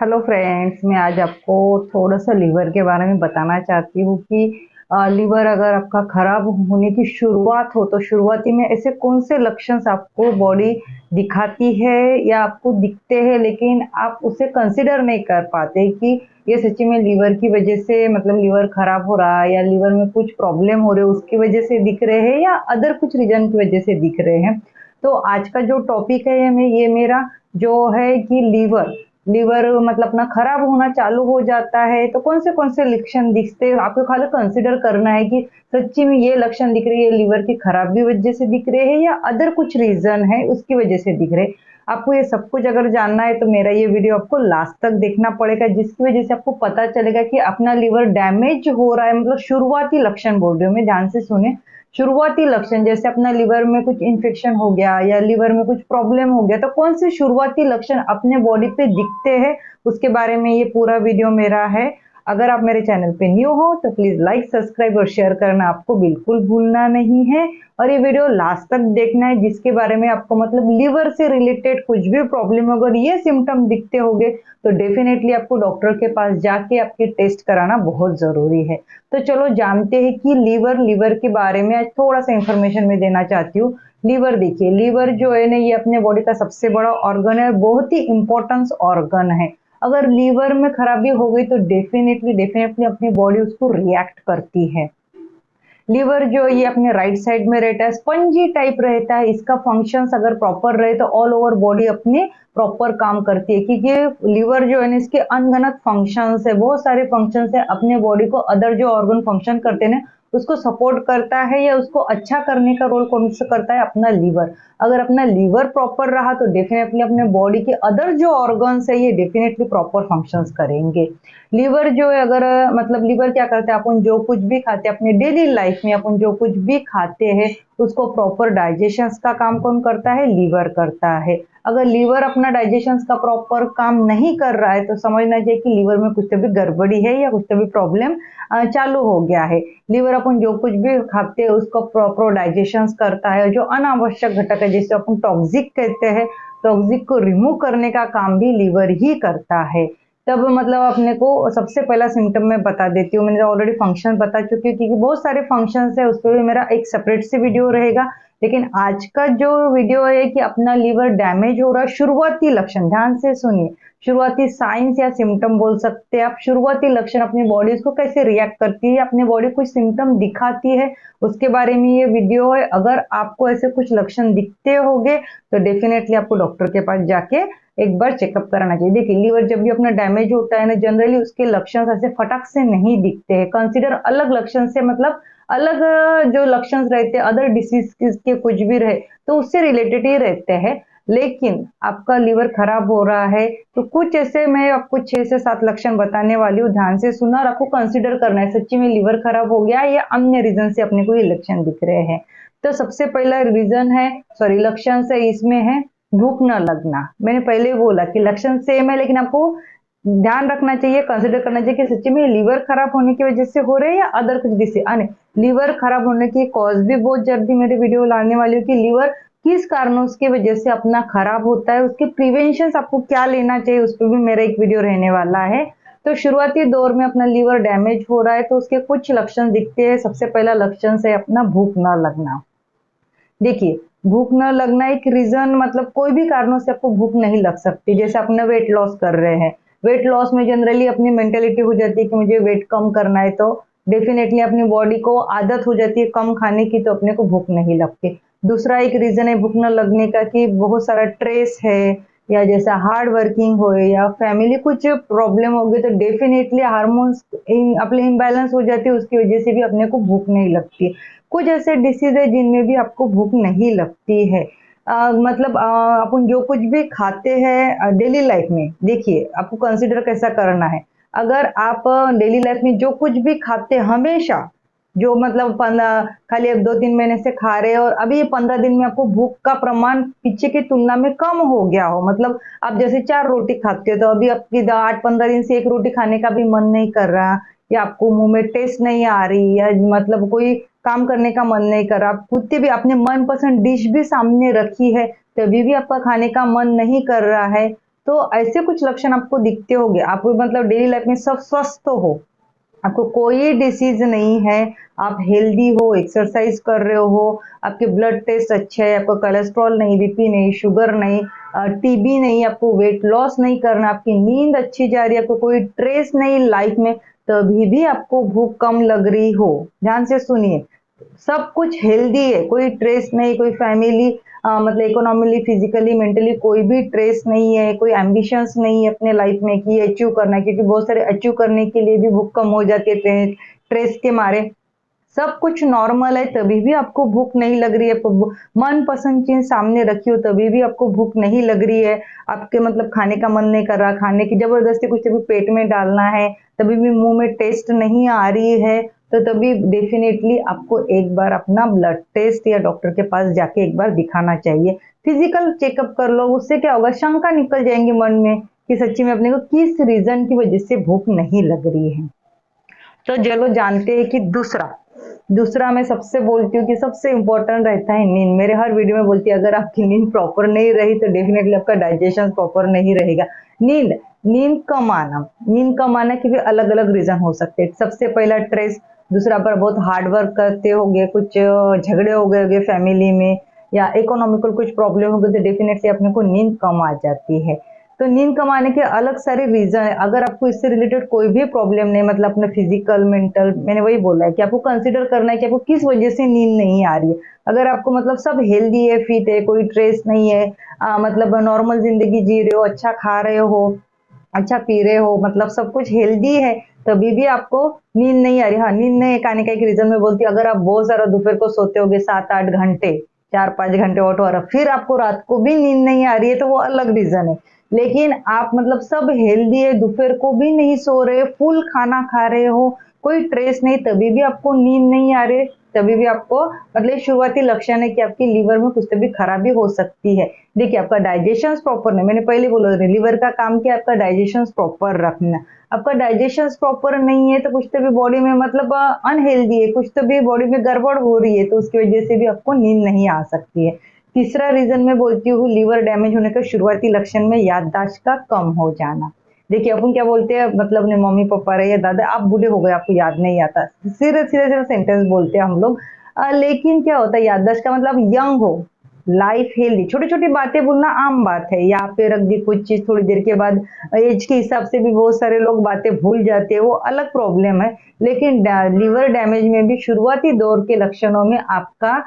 Hello friends, मैं आज आपको थोड़ा सा लीवर के बारे में बताना चाहती हूँ कि लीवर अगर आपका खराब होने की शुरुआत हो तो शुरुआती में ऐसे कौन से लक्षण आपको बॉडी दिखाती है या आपको दिखते हैं, लेकिन आप उसे कंसिडर नहीं कर पाते कि ये सच्ची में लीवर की वजह से, मतलब लीवर खराब हो रहा है या लीवर में कुछ प्रॉब्लम हो रहे हो उसकी वजह से दिख रहे हैं या अदर कुछ रीजन की वजह से दिख रहे हैं। तो आज का जो टॉपिक है ये मेरा जो है कि लीवर लीवर मतलब अपना खराब होना चालू हो जाता है तो कौन से लक्षण दिखते हैं, आपको खाली कंसिडर करना है कि सच्ची में ये लक्षण दिख रहे हैं लीवर की खराबी वजह से दिख रहे हैं या अदर कुछ रीजन है उसकी वजह से दिख रहे हैं। आपको ये सब कुछ अगर जानना है तो मेरा ये वीडियो आपको लास्ट तक देखना पड़ेगा, जिसकी वजह से आपको पता चलेगा कि अपना लीवर डैमेज हो रहा है। मतलब शुरुआती लक्षण बोल रही हूँ मैं, ध्यान से सुने। शुरुआती लक्षण जैसे अपना लिवर में कुछ इन्फेक्शन हो गया या लिवर में कुछ प्रॉब्लम हो गया तो कौन से शुरुआती लक्षण अपने बॉडी पे दिखते हैं, उसके बारे में ये पूरा वीडियो मेरा है। अगर आप मेरे चैनल पे न्यू हो तो प्लीज लाइक सब्सक्राइब और शेयर करना आपको बिल्कुल भूलना नहीं है, और ये वीडियो लास्ट तक देखना है, जिसके बारे में आपको मतलब लिवर से रिलेटेड कुछ भी प्रॉब्लम अगर ये सिम्टम दिखते होंगे तो डेफिनेटली आपको डॉक्टर के पास जाके आपके टेस्ट कराना बहुत जरूरी है। तो चलो जानते हैं कि लीवर के बारे में आज थोड़ा सा इंफॉर्मेशन मैं देना चाहती हूँ। लीवर देखिए, लीवर जो है ना ये अपने बॉडी का सबसे बड़ा ऑर्गन है, बहुत ही इंपॉर्टेंस ऑर्गन है। अगर लीवर में खराबी हो गई तो डेफिनेटली डेफिनेटली अपनी बॉडी उसको रिएक्ट करती है। लीवर जो ये अपने राइट साइड में रहता है, स्पंजी टाइप रहता है, इसका फंक्शंस अगर प्रॉपर रहे तो ऑल ओवर बॉडी अपने प्रॉपर काम करती है, क्योंकि लीवर जो है ना इसके अनगनत फंक्शंस है, बहुत सारे फंक्शंस है अपने बॉडी को अदर जो ऑर्गन फंक्शन करते हैं ना उसको सपोर्ट करता है या उसको अच्छा करने का रोल कौन सा करता है, अपना लीवर। अगर अपना लीवर प्रॉपर रहा तो डेफिनेटली अपने बॉडी के अदर जो ऑर्गन्स है ये डेफिनेटली प्रॉपर फंक्शंस करेंगे। लीवर जो है अगर मतलब लीवर क्या करता है, अपन जो कुछ भी खाते हैं अपने डेली लाइफ में, अपन जो कुछ भी खाते हैं उसको प्रॉपर डाइजेशन का काम कौन करता है, लीवर करता है। अगर लीवर अपना डाइजेशन का प्रॉपर काम नहीं कर रहा है तो समझना चाहिए कि लीवर में कुछ तो भी गड़बड़ी है या कुछ तो भी प्रॉब्लम चालू हो गया है। लीवर अपन जो कुछ भी खाते हैं उसको प्रॉपर डाइजेशन करता है, जो अनावश्यक घटक है जिसे अपन टॉक्सिक कहते हैं, टॉक्सिक को रिमूव करने का काम भी लीवर ही करता है। तब मतलब अपने को सबसे पहला सिम्टम मैं बता देती हूँ, मैंने ऑलरेडी फंक्शन बता चुकी हूँ क्योंकि बहुत सारे फंक्शंस है, उस पर भी मेरा एक सेपरेट से वीडियो रहेगा। लेकिन आज का जो वीडियो है कि अपना लीवर डैमेज हो रहा है, शुरुआती लक्षण ध्यान से सुनिए, शुरुआती साइंस या सिम्टम बोल सकते हैं आप। शुरुआती लक्षण अपनी बॉडी उसको कैसे रिएक्ट करती है, अपनी बॉडी कुछ सिम्टम दिखाती है, उसके बारे में ये वीडियो है। अगर आपको ऐसे कुछ लक्षण दिखते होंगे तो डेफिनेटली आपको डॉक्टर के पास जाके एक बार चेकअप कराना चाहिए। देखिए लीवर जब भी अपना डैमेज होता है ना, जनरली उसके लक्षण ऐसे फटाक से नहीं दिखते हैं, कंसिडर अलग लक्षण से, मतलब अलग जो लक्षण रहते हैं अदर डिसीज के कुछ भी रहे तो उससे रिलेटेड ही रहते हैं। लेकिन आपका लीवर खराब हो रहा है तो कुछ ऐसे मैं आपको 6 से 7 लक्षण बताने वाली हूँ, ध्यान से सुना और आपको कंसिडर करना है सच्ची में लीवर खराब हो गया या अन्य रीजन से अपने को ये लक्षण दिख रहे हैं। तो सबसे पहला रीजन है, सॉरी लक्षण से इसमें है भूख न लगना। मैंने पहले ही बोला कि लक्षण सेम है लेकिन आपको ध्यान रखना चाहिए, कंसिडर करना चाहिए कि सच्ची में लीवर खराब होने की वजह से हो रहे हैं या अदर कुछ डिसीज आने। लीवर खराब होने की कॉज भी बहुत जल्दी मेरे वीडियो लाने वाली हूँ कि लीवर किस कारणों की वजह से अपना खराब होता है, उसके प्रिवेंशन आपको क्या लेना चाहिए, उस पर भी मेरा एक वीडियो रहने वाला है। तो शुरुआती दौर में अपना लीवर डैमेज हो रहा है तो उसके कुछ लक्षण दिखते हैं। सबसे पहला लक्षण है अपना भूख न लगना। देखिए भूख न लगना एक रीजन, मतलब कोई भी कारणों से आपको भूख नहीं लग सकती। जैसे अपने वेट लॉस कर रहे हैं, वेट लॉस में जनरली अपनी मेंटेलिटी हो जाती है कि मुझे वेट कम करना है तो डेफिनेटली अपनी बॉडी को आदत हो जाती है कम खाने की तो अपने को भूख नहीं लगती। दूसरा एक रीजन है भूख न लगने का कि बहुत सारा स्ट्रेस है या जैसा हार्ड वर्किंग हो या फैमिली कुछ प्रॉब्लम हो गई तो डेफिनेटली हार्मोन्स अपने इम्बैलेंस हो जाती है, उसकी वजह से भी अपने को भूख नहीं लगती। कुछ ऐसे डिसीज है जिनमें भी आपको भूख नहीं लगती है। मतलब अपन जो कुछ भी खाते हैं डेली लाइफ में, देखिए आपको कंसिडर कैसा करना है। अगर आप डेली लाइफ में जो कुछ भी खाते हैं हमेशा, जो मतलब खाली अब 2-3 महीने से खा रहे हैं और अभी ये 15 दिन में आपको भूख का प्रमाण पीछे की तुलना में कम हो गया हो, मतलब आप जैसे 4 रोटी खाते हो तो अभी आपकी 8-15 दिन से 1 रोटी खाने का भी मन नहीं कर रहा, या आपको मुंह में टेस्ट नहीं आ रही, या मतलब कोई काम करने का मन नहीं कर रहा, आप खुद से भी अपने मनपसंद डिश भी सामने रखी है तभी भी आपका खाने का मन नहीं कर रहा है, तो ऐसे कुछ लक्षण आपको दिखते होंगे, आप मतलब डेली लाइफ में सब स्वस्थ हो, आपको कोई डिसीज नहीं है, आप हेल्दी हो, एक्सरसाइज कर रहे हो, आपके ब्लड टेस्ट अच्छे है, आपको कोलेस्ट्रॉल नहीं, बीपी नहीं, शुगर नहीं, टीबी नहीं, आपको वेट लॉस नहीं करना, आपकी नींद अच्छी जा रही है, आपको कोई ट्रेस नहीं लाइफ में, तभी भी आपको भूख कम लग रही हो, ध्यान से सुनिए, सब कुछ हेल्दी है, कोई ट्रेस नहीं, कोई फैमिली मतलब इकोनॉमिकली, फिजिकली, मेंटली कोई भी ट्रेस नहीं है, कोई एम्बिशंस नहीं है अपने लाइफ में कि अचीव करना है, क्योंकि बहुत सारे अचीव करने के लिए भी भूख कम हो जाती है ट्रेस के मारे। सब कुछ नॉर्मल है, तभी भी आपको भूख नहीं लग रही है, मन पसंद चीज सामने रखी हो तभी भी आपको भूख नहीं लग रही है, आपके मतलब खाने का मन नहीं कर रहा, खाने की जबरदस्ती कुछ तभी पेट में डालना है, तभी भी मुंह में टेस्ट नहीं आ रही है, तो तभी डेफिनेटली आपको एक बार अपना ब्लड टेस्ट या डॉक्टर के पास जाके एक बार दिखाना चाहिए, फिजिकल चेकअप कर लो, उससे क्या होगा, शंका निकल जाएंगी मन में कि सच्ची में अपने को किस रीजन की वजह से भूख नहीं लग रही है। तो चलो जानते हैं कि दूसरा दूसरा मैं सबसे बोलती हूँ कि सबसे इंपॉर्टेंट रहता है नींद। मेरे हर वीडियो में बोलती है अगर आपकी नींद प्रॉपर नहीं रही तो डेफिनेटली आपका डाइजेशन प्रॉपर नहीं रहेगा। नींद नींद कम आना के भी अलग अलग रीजन हो सकते हैं। सबसे पहला स्ट्रेस, दूसरा पर बहुत हार्ड वर्क करते होगे, कुछ झगड़े हो गए होंगे फैमिली में, या इकोनॉमिकल कुछ प्रॉब्लम हो गई तो डेफिनेटली अपने को नींद कम आ जाती है। तो नींद कम आने के अलग सारे रीजन है। अगर आपको इससे रिलेटेड कोई भी प्रॉब्लम नहीं, मतलब अपने फिजिकल मेंटल, मैंने वही बोला है कि आपको कंसिडर करना है कि आपको किस वजह से नींद नहीं आ रही है। अगर आपको मतलब सब हेल्दी है, फिट है, कोई स्ट्रेस नहीं है, मतलब नॉर्मल जिंदगी जी रहे हो, अच्छा खा रहे हो, अच्छा पी रहे हो, मतलब सब कुछ हेल्दी है, तभी भी आपको नींद नहीं आ रही। हाँ, नींद नहीं आने का एक रीजन मैं बोलती हूँ, अगर आप बहुत सारा दोपहर को सोते होगे 7-8 घंटे, 4-5 घंटे और फिर आपको रात को भी नींद नहीं आ रही है, तो वो अलग रीजन है। लेकिन आप मतलब सब हेल्दी है, दोपहर को भी नहीं सो रहे, फुल खाना खा रहे हो, कोई ट्रेस नहीं, तभी भी आपको नींद नहीं आ रही, तभी भी आपको मतलब शुरुआती लक्षण है कि आपकी लीवर में कुछ तो भी खराबी हो सकती है। देखिए, आपका डाइजेशन प्रॉपर नहीं, मैंने पहले बोला लीवर का काम क्या है, आपका डाइजेशन प्रॉपर रखना। आपका डाइजेशन प्रॉपर नहीं है तो कुछ तो भी बॉडी में मतलब अनहेल्दी है, कुछ तो भी बॉडी में गड़बड़ हो रही है, तो उसकी वजह से भी आपको नींद नहीं आ सकती है। तीसरा रीजन मैं बोलती हूँ लीवर डैमेज होने का शुरुआती लक्षण में याददाश्त का कम हो जाना। देखिए, अपन क्या बोलते हैं, मतलब अपने मम्मी पापा रहे या दादा, आप बूढ़े हो गए आपको याद नहीं आता, सीधे सीधे सीधे सेंटेंस बोलते हैं हम लोग। लेकिन क्या होता है, याददाश्त का मतलब यंग हो, लाइफ हेल्दी, छोटी छोटी बातें भूलना आम बात है, या फिर रख दी कुछ चीज थोड़ी देर के बाद, एज के हिसाब से भी बहुत सारे लोग बातें भूल जाते हैं, वो अलग प्रॉब्लम है। लेकिन लीवर डैमेज में भी शुरुआती दौर के लक्षणों में आपका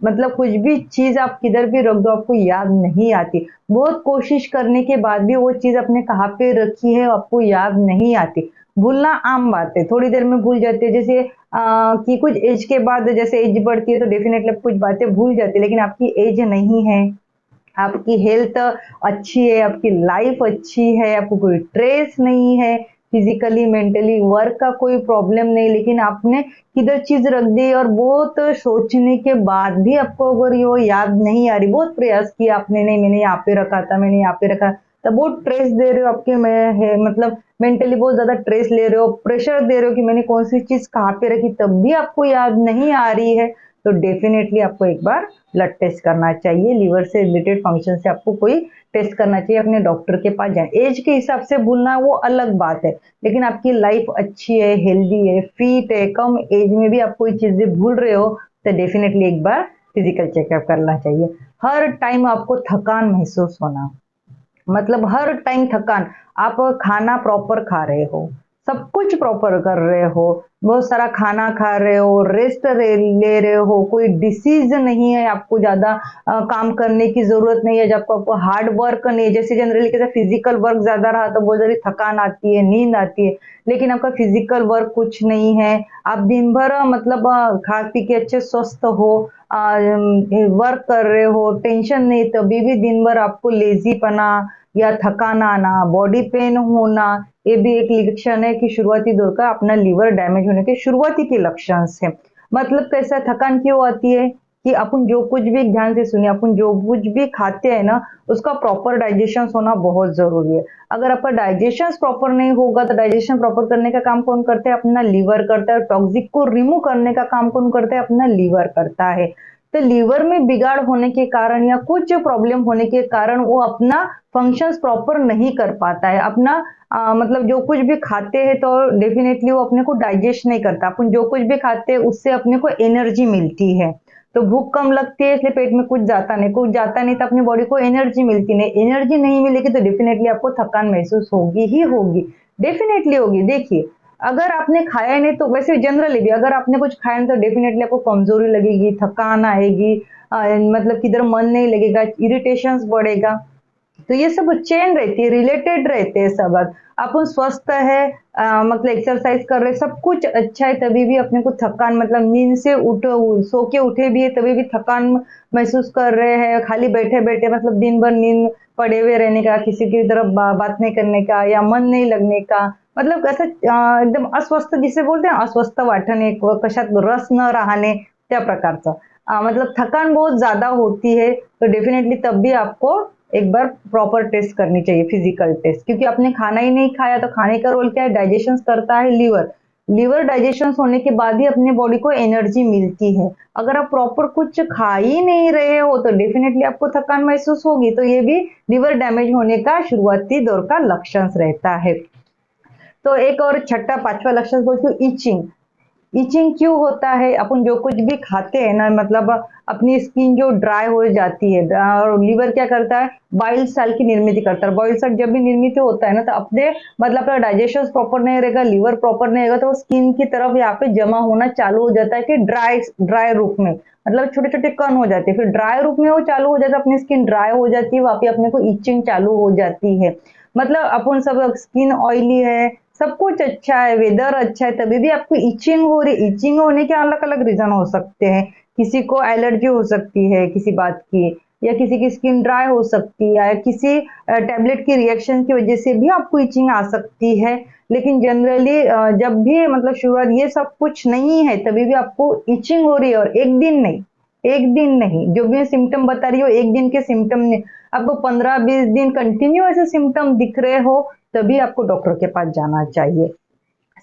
मतलब कुछ भी चीज आप किधर भी रख दो आपको याद नहीं आती, बहुत कोशिश करने के बाद भी वो चीज अपने कहाँ पे रखी है आपको याद नहीं आती। भूलना आम बात है, थोड़ी देर में भूल जाते हैं, जैसे कि कुछ एज के बाद जैसे एज बढ़ती है तो डेफिनेटली आप कुछ बातें भूल जाते हैं, लेकिन आपकी एज नहीं है, आपकी हेल्थ अच्छी है, आपकी लाइफ अच्छी है, आपको कोई ट्रेस नहीं है, फिजिकली मेंटली वर्क का कोई प्रॉब्लम नहीं, लेकिन आपने किधर चीज रख दी और बहुत सोचने के बाद भी आपको अगर ये वो याद नहीं आ रही, बहुत प्रयास किया आपने, नहीं मैंने यहाँ पे रखा था, मैंने यहाँ पे रखा, तब बहुत ट्रेस दे रहे हो आपके में है, मतलब मेंटली बहुत ज्यादा ट्रेस ले रहे हो, प्रेशर दे रहे हो कि मैंने कौन सी चीज कहाँ पे रखी, तब भी आपको याद नहीं आ रही है, तो डेफिनेटली आपको एक बार ब्लड टेस्ट करना चाहिए। लीवर से रिलेटेड फंक्शन से आपको कोई टेस्ट करना चाहिए, अपने डॉक्टर के पास जाए। एज के हिसाब से भूलना वो अलग बात है, लेकिन आपकी लाइफ अच्छी है, हेल्दी है, फिट है, कम एज में भी आप कोई चीजें भूल रहे हो, तो डेफिनेटली एक बार फिजिकल चेकअप करना चाहिए। हर टाइम आपको थकान महसूस होना, मतलब हर टाइम थकान, आप खाना प्रॉपर खा रहे हो, सब कुछ प्रॉपर कर रहे हो, बहुत सारा खाना खा रहे हो, रेस्ट ले रहे हो, कोई डिसीज नहीं है, आपको ज्यादा काम करने की जरूरत नहीं है, जब आपको हार्ड वर्क नहीं है, जैसे जनरली कैसे फिजिकल वर्क ज्यादा रहा तो बहुत सारी थकान आती है, नींद आती है, लेकिन आपका फिजिकल वर्क कुछ नहीं है, आप दिन भर मतलब खा पी के अच्छे स्वस्थ हो, वर्क कर रहे हो, टेंशन नहीं, तभी भी दिन भर आपको लेजीपना या थकान आना, बॉडी पेन होना, ये भी एक लक्षण है कि शुरुआती दौर का अपना लीवर डैमेज होने के शुरुआती के लक्षण है। मतलब कैसा थकान क्यों आती है कि अपन जो कुछ भी, ध्यान से सुनिए, अपन जो कुछ भी खाते हैं ना, उसका प्रॉपर डाइजेशन होना बहुत जरूरी है। अगर आपका डाइजेशन प्रॉपर नहीं होगा तो डाइजेशन प्रॉपर करने का काम कौन करता है, अपना लीवर करता है, टॉक्सिक को रिमूव करने का काम कौन करता है, अपना लीवर करता है। तो लीवर में बिगाड़ होने के कारण या कुछ प्रॉब्लम होने के कारण वो अपना फंक्शंस प्रॉपर नहीं कर पाता है। अपना मतलब जो कुछ भी खाते हैं तो डेफिनेटली वो अपने को डाइजेस्ट नहीं करता। अपन जो कुछ भी खाते हैं उससे अपने को एनर्जी मिलती है। तो भूख कम लगती है इसलिए पेट में कुछ जाता नहीं तो अपनी बॉडी को एनर्जी मिलती नहीं। एनर्जी नहीं मिलेगी तो डेफिनेटली आपको थकान महसूस होगी ही होगी, डेफिनेटली होगी। देखिए, अगर आपने खाया ही नहीं तो वैसे जनरली भी अगर आपने कुछ खाया नहीं तो डेफिनेटली आपको कमजोरी लगेगी, थकान आएगी, मतलब किधर मन नहीं लगेगा, इरिटेशंस बढ़ेगा। तो ये सब चेन रहती है, रिलेटेड रहते हैं सब। अपन स्वस्थ है, मतलब एक्सरसाइज कर रहे, सब कुछ अच्छा है, तभी भी अपने को थकान, मतलब नींद से सो के उठे भी है तभी भी थकान महसूस कर रहे हैं। खाली बैठे बैठे मतलब दिन भर नींद पड़े हुए रहने का, किसी की तरफ बात नहीं करने का या मन नहीं लगने का, मतलब ऐसा एकदम अस्वस्थ जिसे बोलते हैं, अस्वस्थ वाटण एक कशात रस न राहणे त्या प्रकारचं। मतलब थकान बहुत ज्यादा होती है तो डेफिनेटली तब भी आपको एक बार प्रॉपर टेस्ट करनी चाहिए, फिजिकल टेस्ट, क्योंकि आपने खाना ही नहीं खाया तो खाने का रोल क्या है, डाइजेशन करता है लीवर। लीवर डाइजेशन होने के बाद ही अपने बॉडी को एनर्जी मिलती है। अगर आप प्रॉपर कुछ खा ही नहीं रहे हो तो डेफिनेटली आपको थकान महसूस होगी। तो ये भी लीवर डैमेज होने का शुरुआती दौर का लक्षण रहता है। तो एक और छठा पांचवा लक्षण बोलती हूँ, इचिंग। इचिंग क्यों होता है, अपन जो कुछ भी खाते हैं ना, मतलब अपनी स्किन जो ड्राई हो जाती है, और लीवर क्या करता है, बाइल सेल की निर्मित करता है। बाइल सेल जब भी निर्मित होता है ना तो अपने मतलब अपना डाइजेशन प्रॉपर नहीं रहेगा, लीवर प्रॉपर नहीं रहेगा तो स्किन की तरफ यहाँ पे जमा होना चालू हो जाता है कि ड्राई ड्राई रूप में, मतलब छोटे छोटे कण हो जाते हैं। फिर ड्राई रूप में वो चालू हो जाता है, अपनी स्किन ड्राई हो जाती है, वहां पे अपने को इचिंग चालू हो जाती है। मतलब अपन सब स्किन ऑयली है, सब कुछ अच्छा है, वेदर अच्छा है, तभी भी आपको इचिंग हो रही। इचिंग होने के अलग अलग रीजन हो सकते हैं। किसी को एलर्जी हो सकती है किसी बात की, या किसी की स्किन ड्राई हो सकती है, या किसी टेबलेट की रिएक्शन की वजह से भी आपको इचिंग आ सकती है। लेकिन जनरली जब भी मतलब शुरुआत ये सब कुछ नहीं है तभी भी आपको इचिंग हो रही है, और एक दिन नहीं, एक दिन नहीं, जो भी सिम्टम बता रही हो एक दिन के सिम्टम नहीं, आपको 15-20 दिन कंटिन्यू ऐसे सिम्टम दिख रहे हो तभी आपको डॉक्टर के पास जाना चाहिए।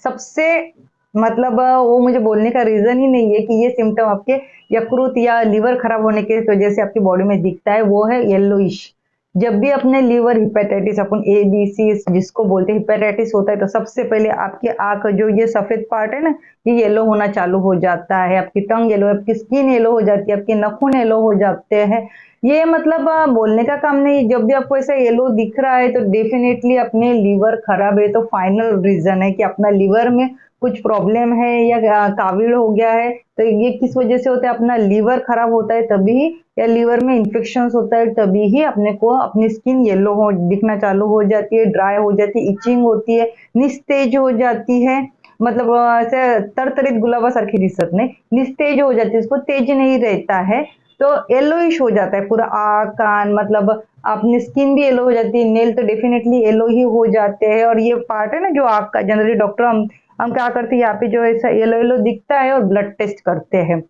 सबसे मतलब वो मुझे बोलने का रीजन ही नहीं है कि ये सिम्टम आपके यकृत या लीवर खराब होने की वजह से आपकी बॉडी में दिखता है, वो है येलोइश। जब भी अपने लीवर हिपेटाइटिस, अपन ABC जिसको बोलते हैं हिपेटाइटिस होता है, तो सबसे पहले आपकी आंख जो ये सफेद पार्ट है ना, ये येलो होना चालू हो जाता है, आपकी टंग येलो, आपकी स्किन येलो हो जाती है, आपके नाखून येलो हो जाते हैं। ये मतलब बोलने का काम नहीं, जब भी आपको ऐसा येलो दिख रहा है तो डेफिनेटली अपने लीवर खराब है। तो फाइनल रीजन है कि अपना लीवर में कुछ प्रॉब्लम है या काविल हो गया है। तो ये किस वजह से होता है, अपना लीवर खराब होता है तभी, या लीवर में इन्फेक्शन होता है तभी ही अपने को अपनी स्किन येलो हो दिखना चालू हो जाती है, ड्राई हो जाती है, इचिंग होती है, निस्तेज हो जाती है। मतलब ऐसे तरतरीत गुलाबासारखी दिसत नाही, निस्तेज हो जाती है, उसको तेज नहीं रहता है। तो येलोइश हो जाता है पूरा आँख कान, मतलब अपनी स्किन भी येलो हो जाती है, नेल तो डेफिनेटली येलो ही हो जाते हैं। और ये पार्ट है ना जो आँख का, जनरली डॉक्टर हम क्या करते हैं, यहाँ पे जो ऐसा येलो येलो दिखता है और ब्लड टेस्ट करते हैं,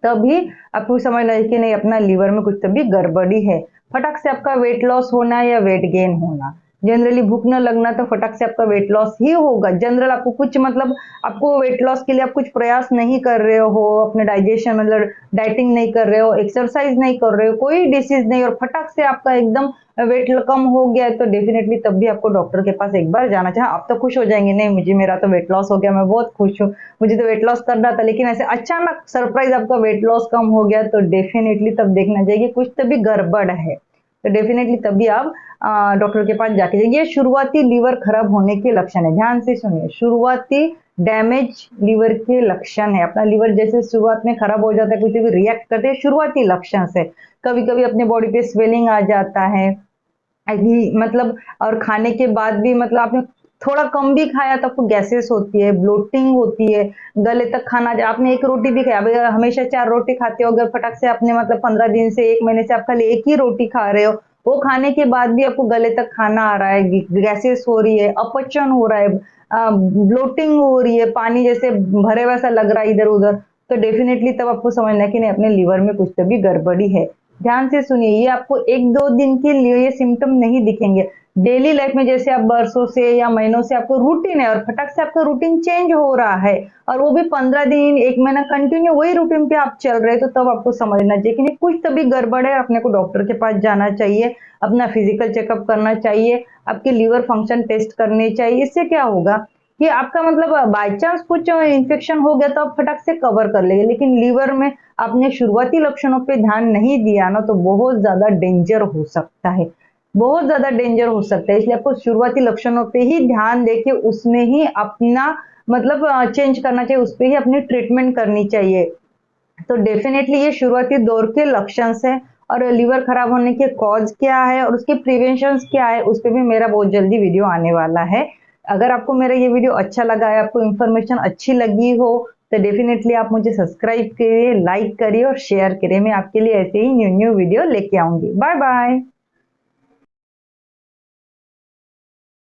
तभी आपको समझना है कि नहीं अपना लीवर में कुछ तभी गड़बड़ी है। फटक से आपका वेट लॉस होना या वेट गेन होना, जनरली भूख न लगना तो फटक से आपका वेट लॉस ही होगा। जनरल आपको कुछ मतलब आपको वेट लॉस के लिए आप कुछ प्रयास नहीं कर रहे हो, अपने डाइजेशन मतलब डाइटिंग नहीं कर रहे हो, एक्सरसाइज नहीं कर रहे हो, कोई डिसीज नहीं, और फटक से आपका एकदम वेट कम हो गया है तो डेफिनेटली तब भी आपको डॉक्टर के पास एक बार जाना चाहिए। आप तो खुश हो जाएंगे, नहीं मुझे मेरा तो वेट लॉस हो गया, मैं बहुत खुश हूँ, मुझे तो वेट लॉस करना था, लेकिन ऐसे अचानक सरप्राइज आपका वेट लॉस कम हो गया तो डेफिनेटली तब देखना चाहिए कि कुछ तभी गड़बड़ है। तो डेफिनेटली तभी आप डॉक्टर के पास जाके जाइए। ये शुरुआती लीवर खराब होने के लक्षण है, ध्यान से सुनिए, शुरुआती डैमेज लीवर के लक्षण है। अपना लीवर जैसे शुरुआत में खराब हो जाता है, कुछ भी रिएक्ट करते हैं, शुरुआती लक्षण से। कभी कभी अपने बॉडी पे स्वेलिंग आ जाता है, मतलब, और खाने के बाद भी मतलब आपने थोड़ा कम भी खाया तो आपको गैसेस होती है, ब्लोटिंग होती है, गले तक खाना, आपने एक रोटी भी खाया, अगर हमेशा 4 रोटी खाते हो, अगर फटक से आपने मतलब 15 दिन से 1 महीने से आप खाली एक ही रोटी खा रहे हो, वो खाने के बाद भी आपको गले तक खाना आ रहा है, गैसेस हो रही है, अपचन हो रहा है, ब्लोटिंग हो रही है, पानी जैसे भरे वैसा लग रहा है इधर उधर, तो डेफिनेटली तब आपको समझना है कि नहीं अपने लीवर में कुछ तो भी गड़बड़ी है। ध्यान से सुनिए, ये आपको 1-2 दिन के लिए ये सिम्टम नहीं दिखेंगे, डेली लाइफ में जैसे आप बरसों से या महीनों से आपको रूटीन है और फटक से आपका रूटीन चेंज हो रहा है और वो भी 15 दिन 1 महीना कंटिन्यू वही रूटीन पे आप चल रहे हैं, तो तब आपको समझना चाहिए कि नहीं, कुछ तभी गड़बड़ है, अपने को डॉक्टर के पास जाना चाहिए, अपना फिजिकल चेकअप करना चाहिए, आपके लीवर फंक्शन टेस्ट करने चाहिए। इससे क्या होगा कि आपका मतलब बाई चांस कुछ इन्फेक्शन हो गया तो आप फटक से कवर कर लेंगे, लेकिन लीवर में आपने शुरुआती लक्षणों पे ध्यान नहीं दिया ना, तो बहुत ज्यादा डेंजर हो सकता है, बहुत ज्यादा डेंजर हो सकता है। इसलिए आपको शुरुआती लक्षणों पे ही ध्यान देके उसमें ही अपना मतलब चेंज करना चाहिए, उस पे ही अपनी ट्रीटमेंट करनी चाहिए। तो डेफिनेटली ये शुरुआती दौर के लक्षण है, और लिवर खराब होने के कॉज क्या है और उसके प्रिवेंशन क्या है, उस पे भी मेरा बहुत जल्दी वीडियो आने वाला है। अगर आपको मेरा ये वीडियो अच्छा लगा है, आपको इन्फॉर्मेशन अच्छी लगी हो, तो डेफिनेटली आप मुझे सब्सक्राइब करिए, लाइक करिए और शेयर करिए। मैं आपके लिए ऐसे ही न्यू न्यू वीडियो लेके आऊंगी। Bye bye.